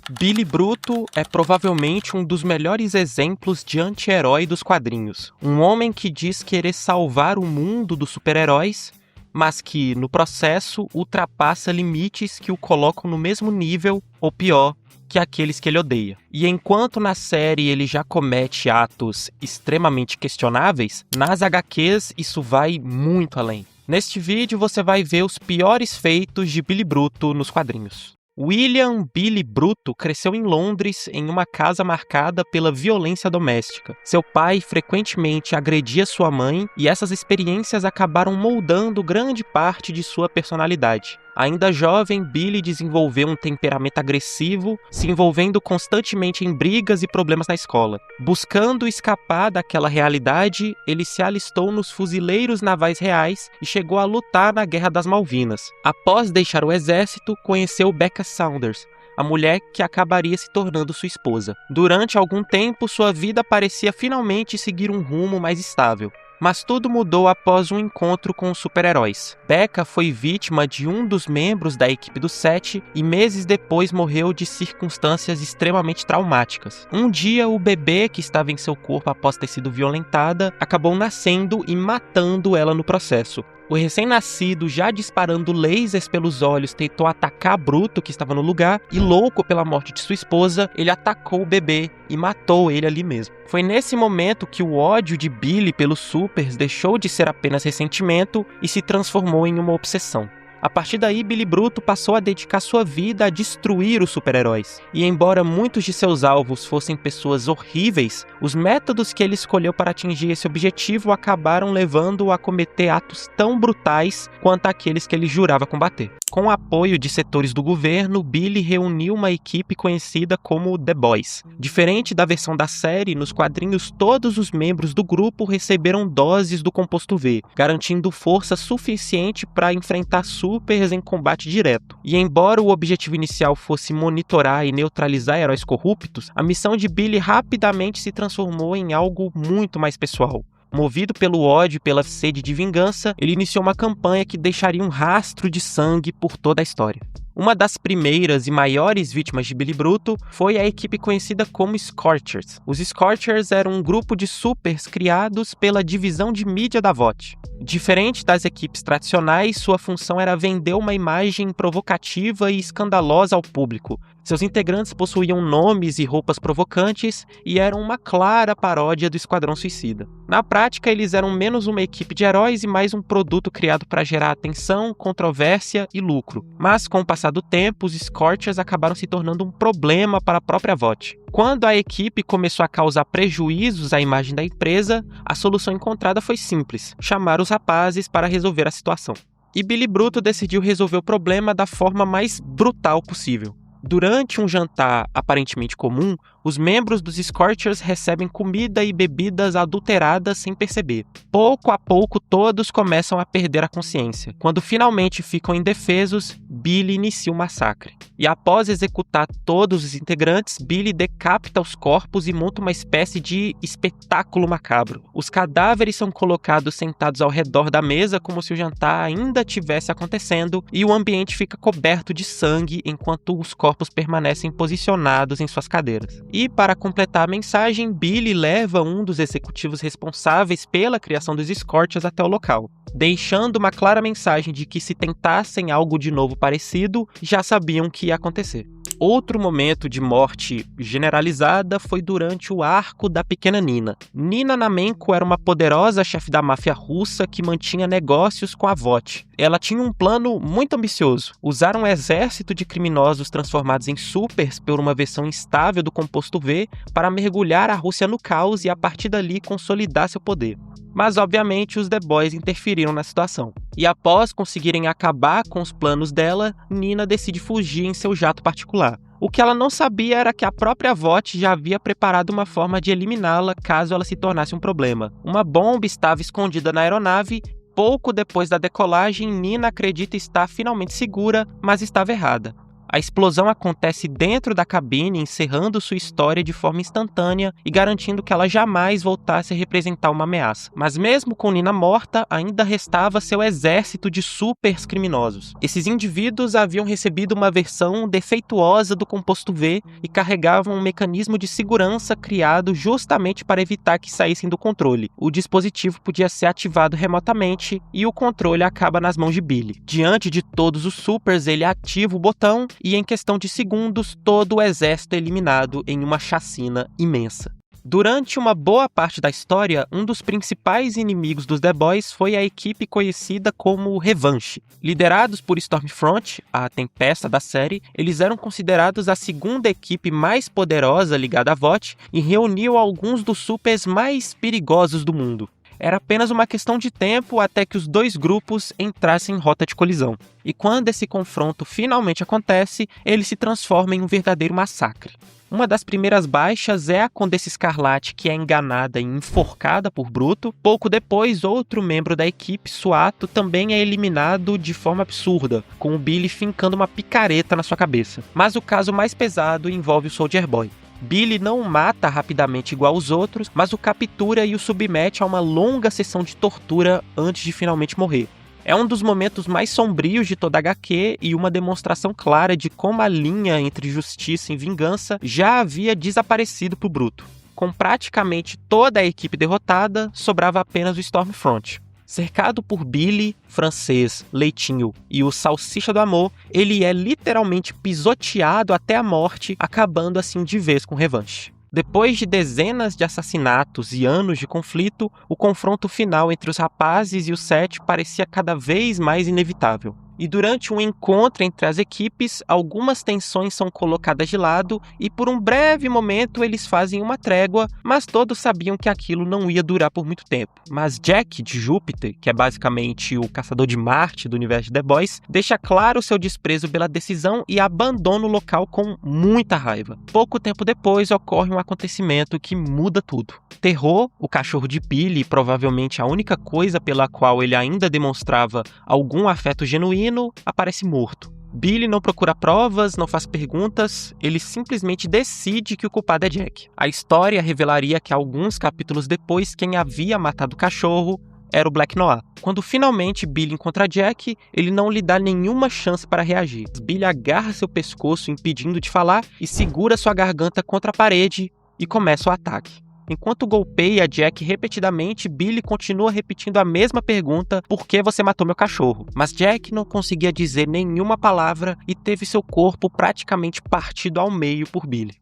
Billy Bruto é provavelmente um dos melhores exemplos de anti-herói dos quadrinhos. Um homem que diz querer salvar o mundo dos super-heróis, mas que, no processo, ultrapassa limites que o colocam no mesmo nível, ou pior, que aqueles que ele odeia. E enquanto na série ele já comete atos extremamente questionáveis, nas HQs isso vai muito além. Neste vídeo você vai ver os piores feitos de Billy Bruto nos quadrinhos. William Billy Bruto cresceu em Londres em uma casa marcada pela violência doméstica. Seu pai frequentemente agredia sua mãe e essas experiências acabaram moldando grande parte de sua personalidade. Ainda jovem, Billy desenvolveu um temperamento agressivo, se envolvendo constantemente em brigas e problemas na escola. Buscando escapar daquela realidade, ele se alistou nos Fuzileiros Navais Reais e chegou a lutar na Guerra das Malvinas. Após deixar o exército, conheceu Becca Saunders, a mulher que acabaria se tornando sua esposa. Durante algum tempo, sua vida parecia finalmente seguir um rumo mais estável. Mas tudo mudou após um encontro com os super-heróis. Becca foi vítima de um dos membros da equipe do Sete e meses depois morreu de circunstâncias extremamente traumáticas. Um dia, o bebê que estava em seu corpo após ter sido violentada acabou nascendo e matando ela no processo. O recém-nascido, já disparando lasers pelos olhos, tentou atacar Bruto, que estava no lugar, e louco pela morte de sua esposa, ele atacou o bebê e matou ele ali mesmo. Foi nesse momento que o ódio de Billy pelos supers deixou de ser apenas ressentimento e se transformou em uma obsessão. A partir daí, Billy Bruto passou a dedicar sua vida a destruir os super-heróis. E embora muitos de seus alvos fossem pessoas horríveis, os métodos que ele escolheu para atingir esse objetivo acabaram levando-o a cometer atos tão brutais quanto aqueles que ele jurava combater. Com o apoio de setores do governo, Billy reuniu uma equipe conhecida como The Boys. Diferente da versão da série, nos quadrinhos todos os membros do grupo receberam doses do composto V, garantindo força suficiente para enfrentar supers em combate direto. E embora o objetivo inicial fosse monitorar e neutralizar heróis corruptos, a missão de Billy rapidamente se transformou em algo muito mais pessoal. Movido pelo ódio e pela sede de vingança, ele iniciou uma campanha que deixaria um rastro de sangue por toda a história. Uma das primeiras e maiores vítimas de Billy Bruto foi a equipe conhecida como Scorchers. Os Scorchers eram um grupo de supers criados pela divisão de mídia da VOT. Diferente das equipes tradicionais, sua função era vender uma imagem provocativa e escandalosa ao público. Seus integrantes possuíam nomes e roupas provocantes e eram uma clara paródia do Esquadrão Suicida. Na prática, eles eram menos uma equipe de heróis e mais um produto criado para gerar atenção, controvérsia e lucro. Mas, com o passar do tempo, os Scorchers acabaram se tornando um problema para a própria VOT. Quando a equipe começou a causar prejuízos à imagem da empresa, a solução encontrada foi simples: chamar os rapazes para resolver a situação. E Billy Bruto decidiu resolver o problema da forma mais brutal possível. Durante um jantar aparentemente comum, os membros dos Scorchers recebem comida e bebidas adulteradas sem perceber. Pouco a pouco, todos começam a perder a consciência. Quando finalmente ficam indefesos, Billy inicia o massacre. E após executar todos os integrantes, Billy decapita os corpos e monta uma espécie de espetáculo macabro. Os cadáveres são colocados sentados ao redor da mesa como se o jantar ainda estivesse acontecendo e o ambiente fica coberto de sangue enquanto os corpos permanecem posicionados em suas cadeiras. E para completar a mensagem, Billy leva um dos executivos responsáveis pela criação dos Scorchers até o local, deixando uma clara mensagem de que se tentassem algo de novo parecido, já sabiam que ia acontecer. Outro momento de morte generalizada foi durante o arco da pequena Nina. Nina Namenko era uma poderosa chefe da máfia russa que mantinha negócios com a VOT. Ela tinha um plano muito ambicioso: usar um exército de criminosos transformados em supers por uma versão instável do composto V para mergulhar a Rússia no caos e a partir dali consolidar seu poder. Mas obviamente os The Boys interferiram na situação. E após conseguirem acabar com os planos dela, Nina decide fugir em seu jato particular. O que ela não sabia era que a própria VOT já havia preparado uma forma de eliminá-la caso ela se tornasse um problema. Uma bomba estava escondida na aeronave. Pouco depois da decolagem, Nina acredita estar finalmente segura, mas estava errada. A explosão acontece dentro da cabine, encerrando sua história de forma instantânea e garantindo que ela jamais voltasse a representar uma ameaça. Mas mesmo com Nina morta, ainda restava seu exército de supers criminosos. Esses indivíduos haviam recebido uma versão defeituosa do composto V e carregavam um mecanismo de segurança criado justamente para evitar que saíssem do controle. O dispositivo podia ser ativado remotamente e o controle acaba nas mãos de Billy. Diante de todos os supers, ele ativa o botão e em questão de segundos, todo o exército é eliminado em uma chacina imensa. Durante uma boa parte da história, um dos principais inimigos dos The Boys foi a equipe conhecida como Revanche. Liderados por Stormfront, a tempesta da série, eles eram considerados a segunda equipe mais poderosa ligada à VOT e reuniu alguns dos supers mais perigosos do mundo. Era apenas uma questão de tempo até que os dois grupos entrassem em rota de colisão. E quando esse confronto finalmente acontece, ele se transforma em um verdadeiro massacre. Uma das primeiras baixas é a Condessa Escarlate, que é enganada e enforcada por Bruto. Pouco depois, outro membro da equipe, Suato, também é eliminado de forma absurda, com o Billy fincando uma picareta na sua cabeça. Mas o caso mais pesado envolve o Soldier Boy. Billy não o mata rapidamente igual os outros, mas o captura e o submete a uma longa sessão de tortura antes de finalmente morrer. É um dos momentos mais sombrios de toda a HQ e uma demonstração clara de como a linha entre justiça e vingança já havia desaparecido pro Bruto. Com praticamente toda a equipe derrotada, sobrava apenas o Stormfront. Cercado por Billy, Francês, Leitinho e o Salsicha do Amor, ele é literalmente pisoteado até a morte, acabando assim de vez com Revanche. Depois de dezenas de assassinatos e anos de conflito, o confronto final entre os rapazes e os Sete parecia cada vez mais inevitável. E durante um encontro entre as equipes, algumas tensões são colocadas de lado e por um breve momento eles fazem uma trégua, mas todos sabiam que aquilo não ia durar por muito tempo. Mas Jack, de Júpiter, que é basicamente o caçador de Marte do universo de The Boys, deixa claro seu desprezo pela decisão e abandona o local com muita raiva. Pouco tempo depois ocorre um acontecimento que muda tudo. Terror, o cachorro de Billy, provavelmente a única coisa pela qual ele ainda demonstrava algum afeto genuíno, aparece morto. Billy não procura provas, não faz perguntas, ele simplesmente decide que o culpado é Jack. A história revelaria que alguns capítulos depois quem havia matado o cachorro era o Black Noir. Quando finalmente Billy encontra Jack, ele não lhe dá nenhuma chance para reagir. Billy agarra seu pescoço impedindo de falar e segura sua garganta contra a parede e começa o ataque. Enquanto golpeia Jack repetidamente, Billy continua repetindo a mesma pergunta: por que você matou meu cachorro? Mas Jack não conseguia dizer nenhuma palavra e teve seu corpo praticamente partido ao meio por Billy.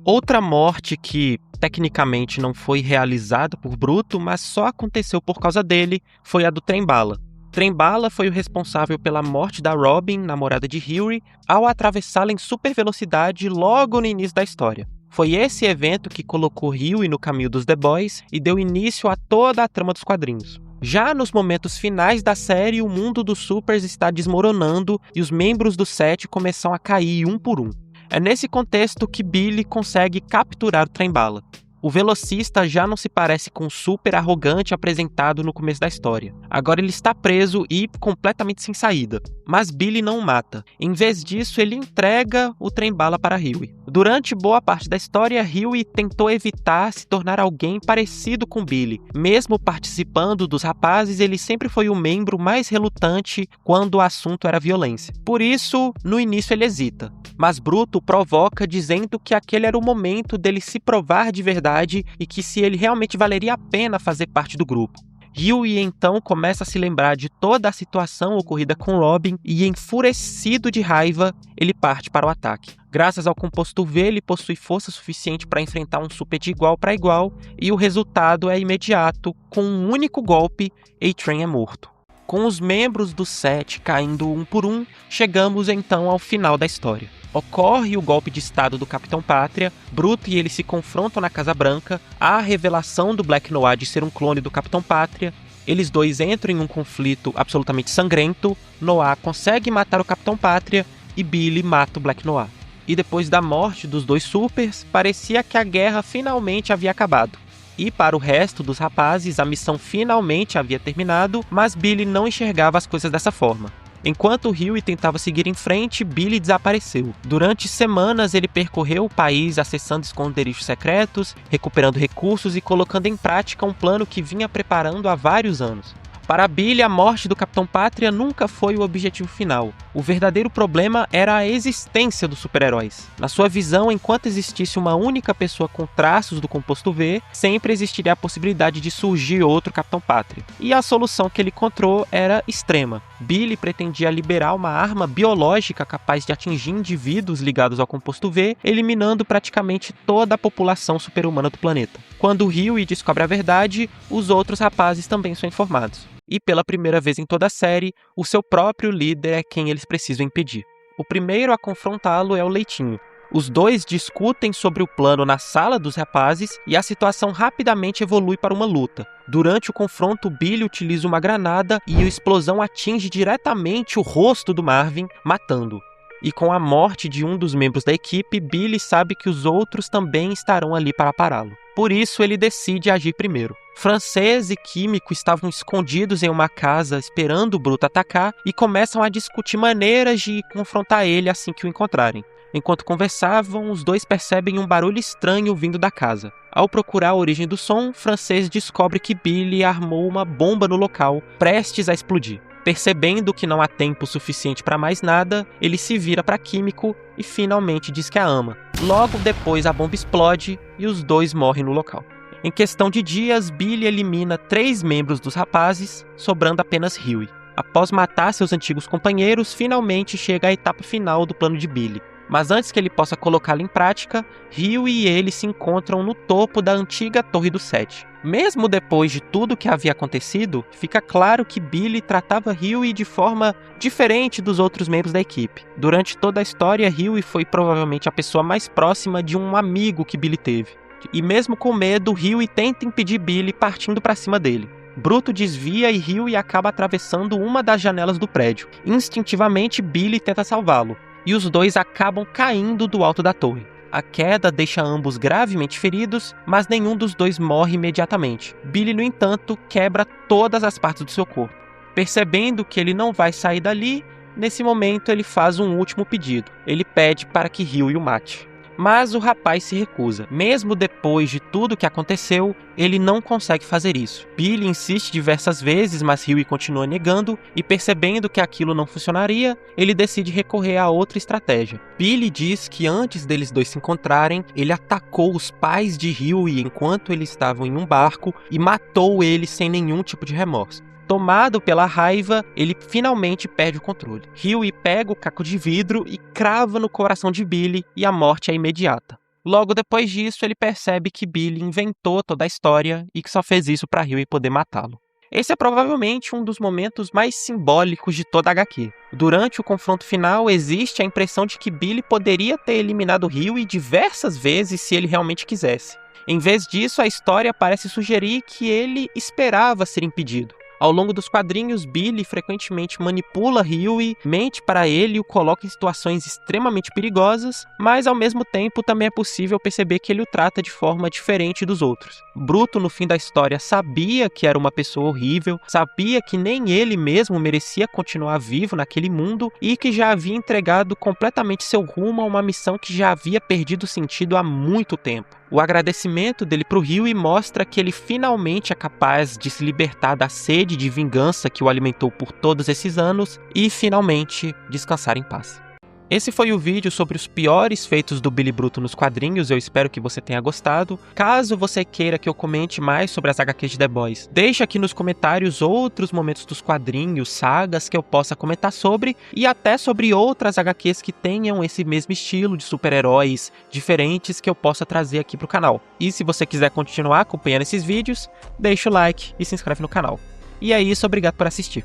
Outra morte que tecnicamente não foi realizada por Bruto, mas só aconteceu por causa dele, foi a do Trem-Bala. Trem-Bala foi o responsável pela morte da Robin, namorada de Hughie, ao atravessá-la em super velocidade logo no início da história. Foi esse evento que colocou Hughie no caminho dos The Boys e deu início a toda a trama dos quadrinhos. Já nos momentos finais da série, o mundo dos Supers está desmoronando e os membros do Sete começam a cair um por um. É nesse contexto que Billy consegue capturar o Trem-Bala. O velocista já não se parece com o super arrogante apresentado no começo da história. Agora ele está preso e completamente sem saída. Mas Billy não o mata. Em vez disso, ele entrega o Trem-Bala para Hughie. Durante boa parte da história, Hughie tentou evitar se tornar alguém parecido com Billy. Mesmo participando dos rapazes, ele sempre foi o membro mais relutante quando o assunto era violência. Por isso, no início ele hesita. Mas Bruto provoca dizendo que aquele era o momento dele se provar de verdade e que se ele realmente valeria a pena fazer parte do grupo. Hughie então começa a se lembrar de toda a situação ocorrida com Robin e, enfurecido de raiva, ele parte para o ataque. Graças ao composto V, ele possui força suficiente para enfrentar um super de igual para igual e o resultado é imediato. Com um único golpe, A-Train é morto. Com os membros do Sete caindo um por um, chegamos então ao final da história. Ocorre o golpe de estado do Capitão Pátria, Bruto e ele se confrontam na Casa Branca, há a revelação do Black Noir de ser um clone do Capitão Pátria, eles dois entram em um conflito absolutamente sangrento, Noir consegue matar o Capitão Pátria e Billy mata o Black Noir. E depois da morte dos dois supers, parecia que a guerra finalmente havia acabado. E para o resto dos rapazes, a missão finalmente havia terminado, mas Billy não enxergava as coisas dessa forma. Enquanto Huey tentava seguir em frente, Billy desapareceu. Durante semanas, ele percorreu o país acessando esconderijos secretos, recuperando recursos e colocando em prática um plano que vinha preparando há vários anos. Para Billy, a morte do Capitão Pátria nunca foi o objetivo final. O verdadeiro problema era a existência dos super-heróis. Na sua visão, enquanto existisse uma única pessoa com traços do composto V, sempre existiria a possibilidade de surgir outro Capitão Pátria. E a solução que ele encontrou era extrema. Billy pretendia liberar uma arma biológica capaz de atingir indivíduos ligados ao composto V, eliminando praticamente toda a população super-humana do planeta. Quando Huey descobre a verdade, os outros rapazes também são informados. E pela primeira vez em toda a série, o seu próprio líder é quem eles precisam impedir. O primeiro a confrontá-lo é o Leitinho. Os dois discutem sobre o plano na sala dos rapazes e a situação rapidamente evolui para uma luta. Durante o confronto, Billy utiliza uma granada e a explosão atinge diretamente o rosto do Marvin, matando-o. E com a morte de um dos membros da equipe, Billy sabe que os outros também estarão ali para pará-lo. Por isso, ele decide agir primeiro. Francês e Químico estavam escondidos em uma casa esperando o Bruto atacar e começam a discutir maneiras de confrontar ele assim que o encontrarem. Enquanto conversavam, os dois percebem um barulho estranho vindo da casa. Ao procurar a origem do som, Francês descobre que Billy armou uma bomba no local, prestes a explodir. Percebendo que não há tempo suficiente para mais nada, ele se vira para Químico e finalmente diz que a ama. Logo depois a bomba explode e os dois morrem no local. Em questão de dias, Billy elimina 3 membros dos rapazes, sobrando apenas Huey. Após matar seus antigos companheiros, finalmente chega a etapa final do plano de Billy. Mas antes que ele possa colocá-lo em prática, Huey e ele se encontram no topo da antiga Torre do 7. Mesmo depois de tudo que havia acontecido, fica claro que Billy tratava Huey de forma diferente dos outros membros da equipe. Durante toda a história, Huey foi provavelmente a pessoa mais próxima de um amigo que Billy teve. E mesmo com medo, Huey tenta impedir Billy partindo para cima dele. Bruto desvia e Huey acaba atravessando uma das janelas do prédio. Instintivamente, Billy tenta salvá-lo, e os dois acabam caindo do alto da torre. A queda deixa ambos gravemente feridos, mas nenhum dos dois morre imediatamente. Billy, no entanto, quebra todas as partes do seu corpo. Percebendo que ele não vai sair dali, nesse momento ele faz um último pedido. Ele pede para que Huey o mate. Mas o rapaz se recusa. Mesmo depois de tudo que aconteceu, ele não consegue fazer isso. Billy insiste diversas vezes, mas Huey continua negando, e percebendo que aquilo não funcionaria, ele decide recorrer a outra estratégia. Billy diz que antes deles dois se encontrarem, ele atacou os pais de Huey enquanto eles estavam em um barco e matou eles sem nenhum tipo de remorso. Tomado pela raiva, ele finalmente perde o controle. Huey pega o caco de vidro e crava no coração de Billy e a morte é imediata. Logo depois disso, ele percebe que Billy inventou toda a história e que só fez isso para Huey poder matá-lo. Esse é provavelmente um dos momentos mais simbólicos de toda a HQ. Durante o confronto final, existe a impressão de que Billy poderia ter eliminado Huey diversas vezes se ele realmente quisesse. Em vez disso, a história parece sugerir que ele esperava ser impedido. Ao longo dos quadrinhos, Billy frequentemente manipula Huey, mente para ele e o coloca em situações extremamente perigosas, mas ao mesmo tempo também é possível perceber que ele o trata de forma diferente dos outros. Bruto, no fim da história, sabia que era uma pessoa horrível, sabia que nem ele mesmo merecia continuar vivo naquele mundo e que já havia entregado completamente seu rumo a uma missão que já havia perdido sentido há muito tempo. O agradecimento dele para o Huey mostra que ele finalmente é capaz de se libertar da sede de vingança que o alimentou por todos esses anos e finalmente descansar em paz. Esse foi o vídeo sobre os piores feitos do Billy Bruto nos quadrinhos, eu espero que você tenha gostado. Caso você queira que eu comente mais sobre as HQs de The Boys, deixe aqui nos comentários outros momentos dos quadrinhos, sagas que eu possa comentar sobre, e até sobre outras HQs que tenham esse mesmo estilo de super-heróis diferentes que eu possa trazer aqui pro canal. E se você quiser continuar acompanhando esses vídeos, deixa o like e se inscreve no canal. E é isso, obrigado por assistir.